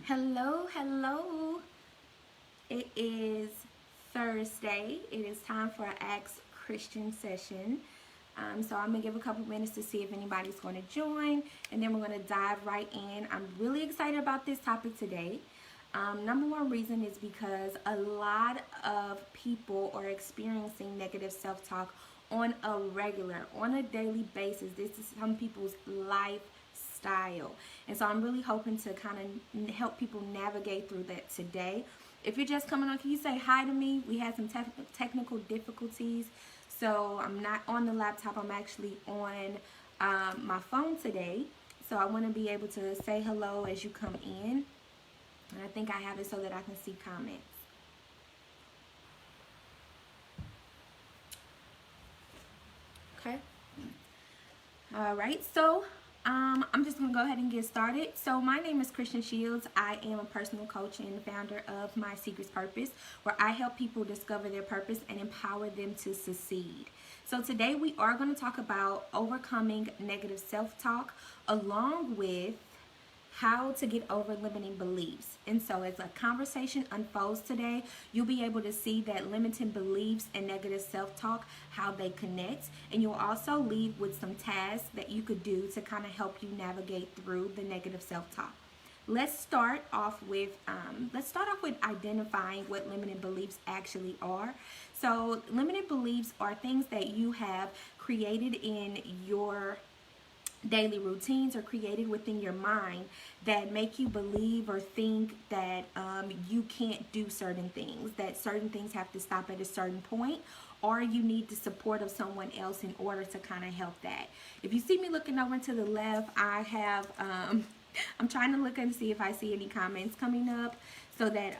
Hello, hello. It is Thursday. It is time for an Ask Christian session. So I'm gonna give a couple minutes to see if anybody's going to join, and then we're gonna dive right in. I'm really excited about this topic today. Number one reason is because a lot of people are experiencing negative self-talk on a daily basis. This is some people's lifestyle. And so I'm really hoping to kind of help people navigate through that today. If you're just coming on, can you say hi to me? We had some technical difficulties. So I'm not on the laptop. I'm actually on my phone today. So I want to be able to say hello as you come in. And I think I have it so that I can see comments. Okay. All right. So I'm just going to go ahead and get started. So my name is Christian Shields. I am a personal coach and founder of My Secrets Purpose, where I help people discover their purpose and empower them to succeed. So today we are going to talk about overcoming negative self-talk along with how to get over limiting beliefs. And so as a conversation unfolds today, you'll be able to see that limiting beliefs and negative self-talk, how they connect. And you'll also leave with some tasks that you could do to kind of help you navigate through the negative self-talk. Let's start off with identifying what limiting beliefs actually are. So limiting beliefs are things that you have created in your daily routines are created within your mind that make you believe or think that you can't do certain things, that certain things have to stop at a certain point, or you need the support of someone else in order to kind of help that. If you see me looking over to the left, I have I'm trying to look and see if I see any comments coming up so that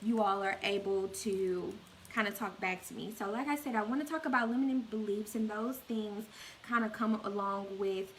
you all are able to kind of talk back to me. So like I said, I want to talk about limiting beliefs, and those things kind of come along with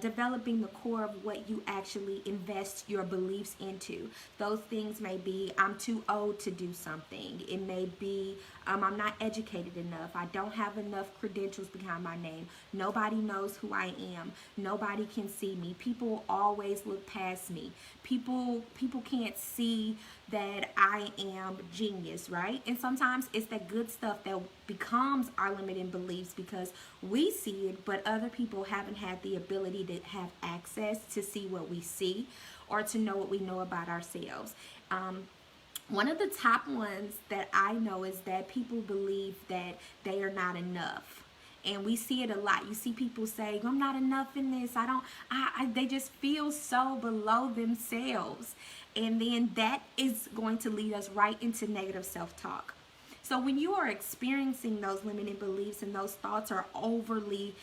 developing the core of what you actually invest your beliefs into. Those things may be, I'm too old to do something. It may be, I'm not educated enough. I don't have enough credentials behind my name. Nobody knows who I am. Nobody can see me. People always look past me. People can't see that I am genius, right? And sometimes it's that good stuff that becomes our limiting beliefs because we see it, but other people haven't had the ability to have access to see what we see or to know what we know about ourselves. One of the top ones that I know is that people believe that they are not enough. And we see it a lot. You see people say, I'm not enough in this. They just feel so below themselves. And then that is going to lead us right into negative self-talk. So when you are experiencing those limiting beliefs and those thoughts are overwhelming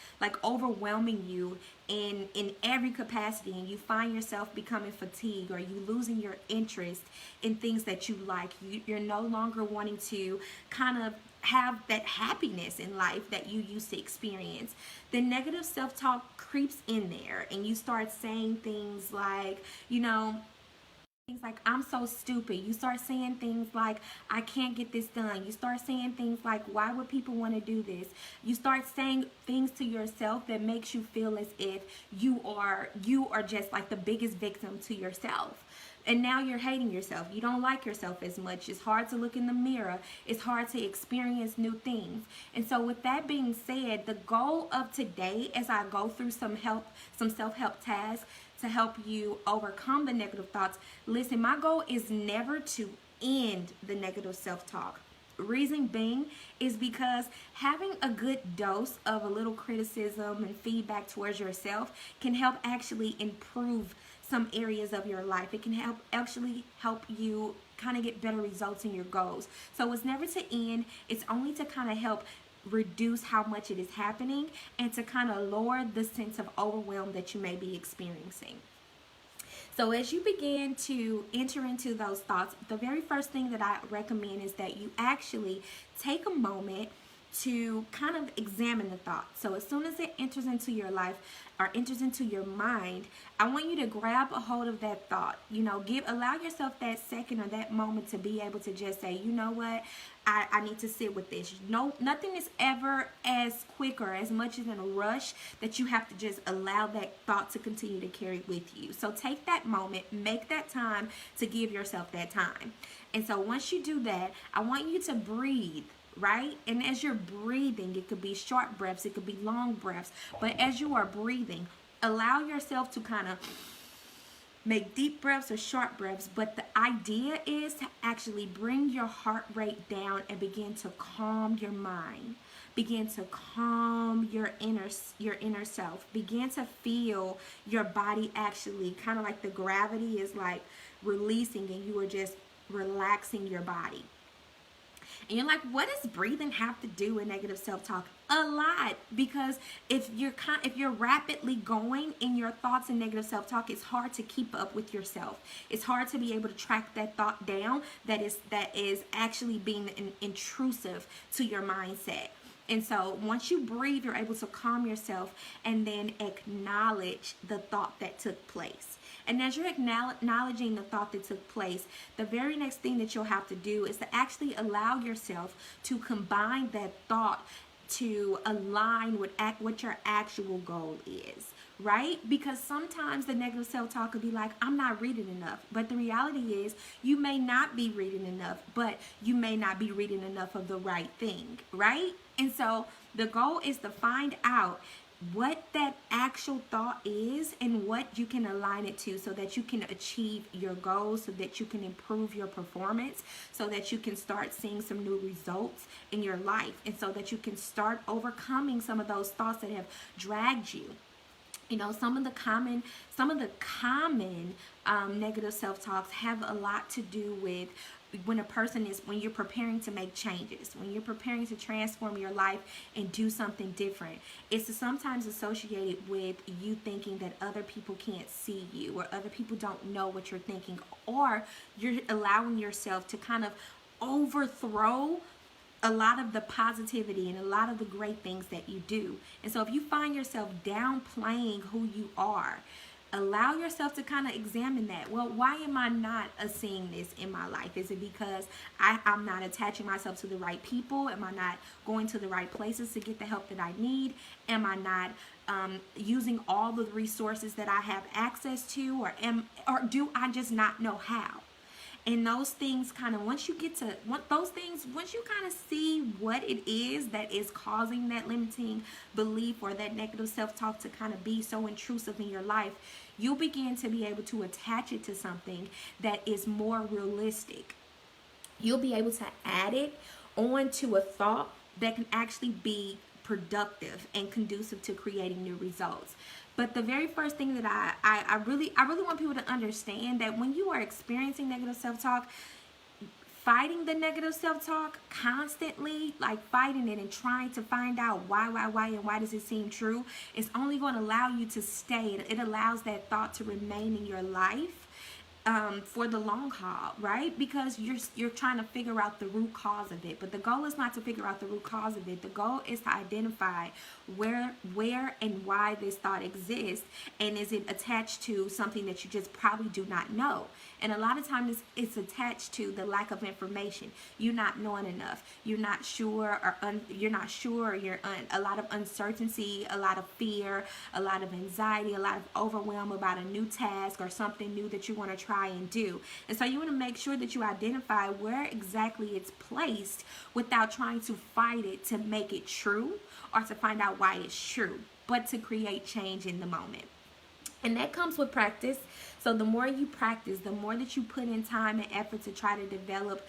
you in every capacity, and you find yourself becoming fatigued, or you losing your interest in things that you like, you're no longer wanting to kind of have that happiness in life that you used to experience, the negative self-talk creeps in there, and you start saying things like, I'm so stupid. You start saying things like, I can't get this done. You start saying things like, why would people want to do this? You start saying things to yourself that makes you feel as if you are just like the biggest victim to yourself. And now you're hating yourself. You don't like yourself as much. It's hard to look in the mirror. It's hard to experience new things. And so with that being said, the goal of today, as I go through some self-help tasks to help you overcome the negative thoughts, listen, my goal is never to end the negative self-talk. Reason being is because having a good dose of a little criticism and feedback towards yourself can help actually improve some areas of your life. It can actually help you kind of get better results in your goals. So it's never to end. It's only to kind of help reduce how much it is happening and to kind of lower the sense of overwhelm that you may be experiencing. So as you begin to enter into those thoughts, the very first thing that I recommend is that you actually take a moment to kind of examine the thought. So as soon as it enters into your life or enters into your mind, I want you to grab a hold of that thought. Allow yourself that second or that moment to be able to just say, you know what, I need to sit with this. No, nothing is ever as quick or as much as in a rush that you have to just allow that thought to continue to carry with you. So take that moment, make that time to give yourself that time. And so once you do that, I want you to breathe. Right? And as you're breathing, it could be short breaths, it could be long breaths, but as you are breathing, allow yourself to kind of make deep breaths or short breaths. But the idea is to actually bring your heart rate down and begin to calm your mind. Begin to calm your inner self. Begin to feel your body actually kind of like the gravity is like releasing and you are just relaxing your body. And you're like, what does breathing have to do with negative self-talk? A lot, because if you're rapidly going in your thoughts and negative self-talk, it's hard to keep up with yourself. It's hard to be able to track that thought down that is actually being intrusive to your mindset. And so once you breathe, you're able to calm yourself and then acknowledge the thought that took place. And as you're acknowledging the thought that took place, the very next thing that you'll have to do is to actually allow yourself to combine that thought to align with what your actual goal is, right? Because sometimes the negative self-talk could be like, I'm not reading enough. But the reality is you may not be reading enough, but you may not be reading enough of the right thing, right? And so the goal is to find out what that actual thought is and what you can align it to so that you can achieve your goals, so that you can improve your performance, so that you can start seeing some new results in your life, and so that you can start overcoming some of those thoughts that have dragged you. Some of the common negative self-talks have a lot to do with when you're preparing to make changes, when you're preparing to transform your life and do something different. It's sometimes associated with you thinking that other people can't see you, or other people don't know what you're thinking, or you're allowing yourself to kind of overthrow a lot of the positivity and a lot of the great things that you do. And so if you find yourself downplaying who you are, allow yourself to kind of examine that. Well, why am I not seeing this in my life? Is it because I'm not attaching myself to the right people? Am I not going to the right places to get the help that I need? Am I not using all the resources that I have access to? Or do I just not know how? And those things once you kind of see what it is that is causing that limiting belief or that negative self-talk to kind of be so intrusive in your life, you'll begin to be able to attach it to something that is more realistic. You'll be able to add it onto a thought that can actually be productive and conducive to creating new results. But the very first thing that I really want people to understand, that when you are experiencing negative self-talk, fighting the negative self-talk constantly, like fighting it and trying to find out why, and why does it seem true, is only going to allow you to stay. It allows that thought to remain in your life for the long haul, right? Because you're trying to figure out the root cause of it. But the goal is not to figure out the root cause of it. The goal is to identify where and why this thought exists, and is it attached to something that you just probably do not know. And a lot of times it's attached to the lack of information. You're not knowing enough. You're not sure, a lot of uncertainty, a lot of fear, a lot of anxiety, a lot of overwhelm about a new task or something new that you want to try and do. And so you want to make sure that you identify where exactly it's placed without trying to fight it to make it true or to find out why it's true, but to create change in the moment. And that comes with practice. So the more you practice, the more that you put in time and effort to try to develop,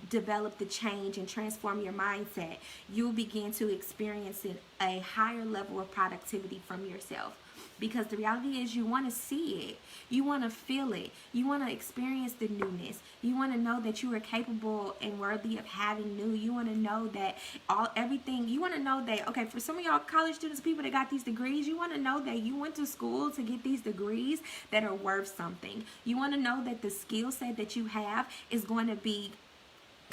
develop the change and transform your mindset, you'll begin to experience a higher level of productivity from yourself. Because the reality is, you want to see it. You want to feel it. You want to experience the newness. You want to know that you are capable and worthy of having new. You want to know that everything. You want to know that, okay, for some of y'all college students, people that got these degrees, you want to know that you went to school to get these degrees that are worth something. You want to know that the skill set that you have is going to be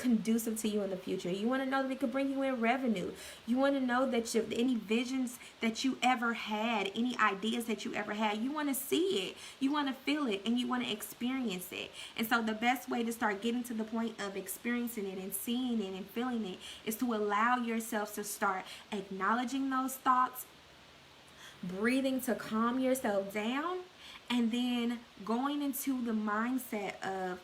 conducive to you in the future. You want to know that it could bring you in revenue. You want to know that any visions that you ever had, any ideas that you ever had, you want to see it, you want to feel it, and you want to experience it. And so the best way to start getting to the point of experiencing it and seeing it and feeling it is to allow yourself to start acknowledging those thoughts, breathing to calm yourself down, and then going into the mindset of,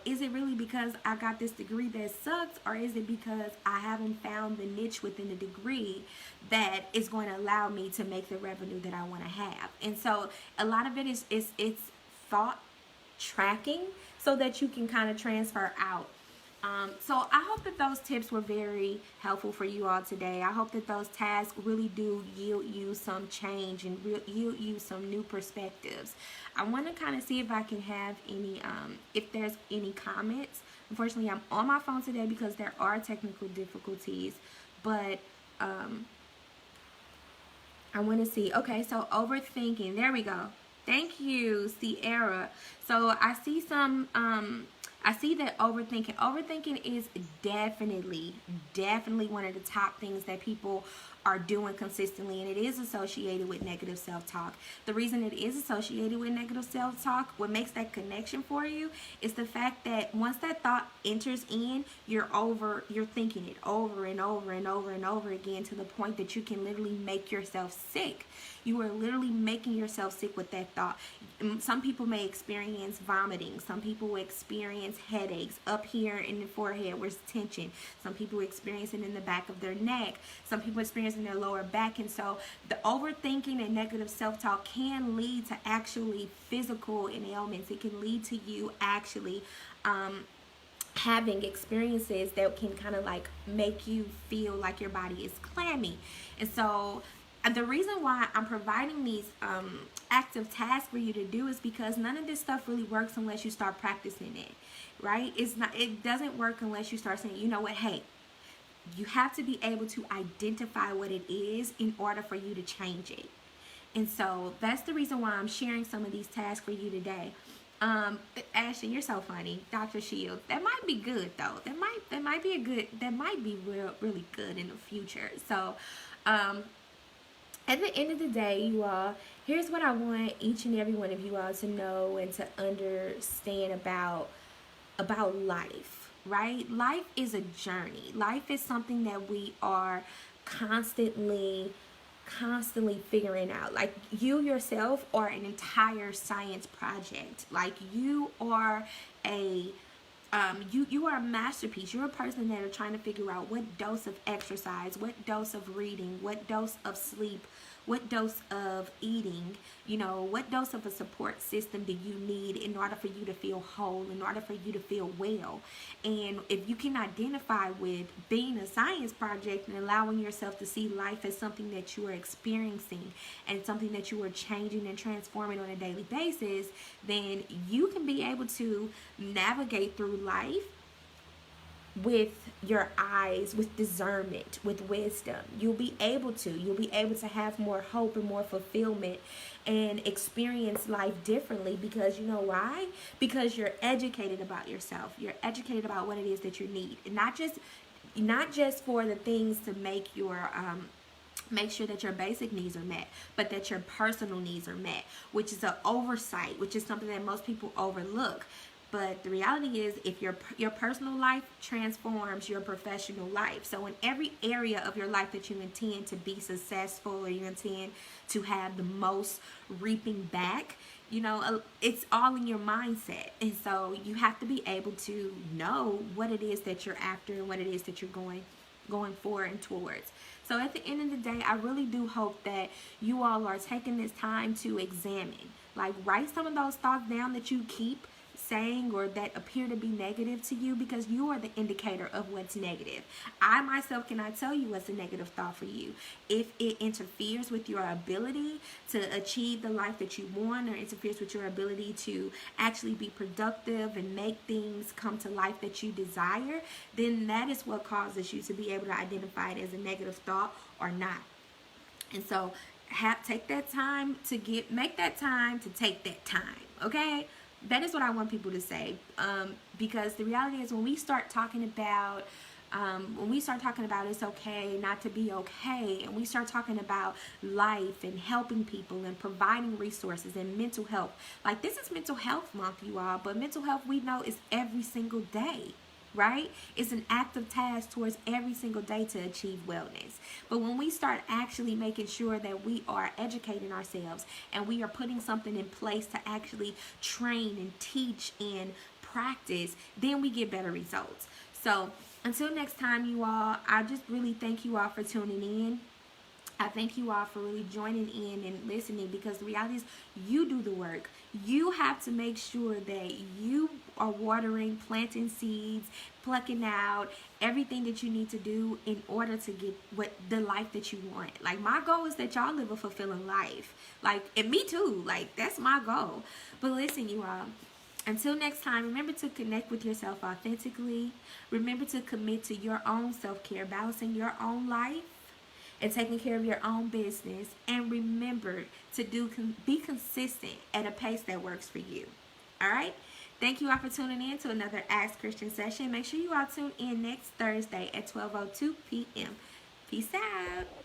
is it really because I got this degree that sucks, or is it because I haven't found the niche within the degree that is going to allow me to make the revenue that I want to have? And so a lot of it is it's thought tracking so that you can kind of transfer out. So I hope that those tips were very helpful for you all today. I hope that those tasks really do yield you some change and yield you some new perspectives. I want to kind of see if I can have any, if there's any comments. Unfortunately, I'm on my phone today because there are technical difficulties, but I want to see. Okay, so overthinking. There we go. Thank you, Sierra. So I see some, I see that overthinking is definitely one of the top things that people are doing consistently, and it is associated with negative self-talk. The reason it is associated with negative self-talk, what makes that connection for you, is the fact that once that thought enters in, you're thinking it over and over and over and over again, to the point that you can literally make yourself sick. You are literally making yourself sick with that thought. Some people may experience vomiting. Some people will experience headaches up here in the forehead where's tension. Some people experience it in the back of their neck. Some people experience it in their lower back. And so the overthinking and negative self-talk can lead to actually physical ailments. It can lead to you actually having experiences that can kind of like make you feel like your body is clammy. And so the reason why I'm providing these active tasks for you to do is because none of this stuff really works unless you start practicing it, right? It doesn't work unless you start saying, you know what, hey, you have to be able to identify what it is in order for you to change it. And so that's the reason why I'm sharing some of these tasks for you today. Ashley, you're so funny. Dr. Shields. That might be good though. That might be really good in the future. So at the end of the day, you all, here's what I want each and every one of you all to know and to understand about life, right? Life is a journey. Life is something that we are constantly figuring out. Like, you yourself are an entire science project. Like, you are you are a masterpiece. You're a person that are trying to figure out what dose of exercise, what dose of reading, what dose of sleep, what dose of eating, what dose of a support system do you need in order for you to feel whole, in order for you to feel well. And if you can identify with being a science project and allowing yourself to see life as something that you are experiencing and something that you are changing and transforming on a daily basis, then you can be able to navigate through life with your eyes, with discernment, with wisdom. You'll be able to have more hope and more fulfillment and experience life differently, because you know why? Because you're educated about yourself. You're educated about what it is that you need, and not just for the things to make sure that your basic needs are met, but that your personal needs are met, which is an oversight, which is something that most people overlook. But the reality is, if your personal life transforms your professional life, so in every area of your life that you intend to be successful, or you intend to have the most reaping back, it's all in your mindset. And so you have to be able to know what it is that you're after and what it is that you're going for and towards. So at the end of the day, I really do hope that you all are taking this time to examine, like, write some of those thoughts down that you keep saying or that appear to be negative to you, because you are the indicator of what's negative. I myself cannot tell you what's a negative thought for you. If it interferes with your ability to achieve the life that you want, or interferes with your ability to actually be productive and make things come to life that you desire, then that is what causes you to be able to identify it as a negative thought or not. And so make that time to take that time, okay? that is what I want people to say, because the reality is when we start talking about it's okay not to be okay, and we start talking about life and helping people and providing resources and mental health, like this is mental health month, you all, but mental health, we know, is every single day, right? It's an active task towards every single day to achieve wellness. But when we start actually making sure that we are educating ourselves and we are putting something in place to actually train and teach and practice, then we get better results. So until next time, you all, I just really thank you all for tuning in. I thank you all for really joining in and listening, because the reality is you do the work. You have to make sure that you are watering, planting seeds, plucking out everything that you need to do in order to get the life that you want. Like, my goal is that y'all live a fulfilling life. Like, and me too. Like, that's my goal. But listen, you all, until next time, remember to connect with yourself authentically. Remember to commit to your own self-care, balancing your own life and taking care of your own business. And remember to be consistent at a pace that works for you. All right? Thank you all for tuning in to another Ask Christian session. Make sure you all tune in next Thursday at 12:02 p.m. Peace out.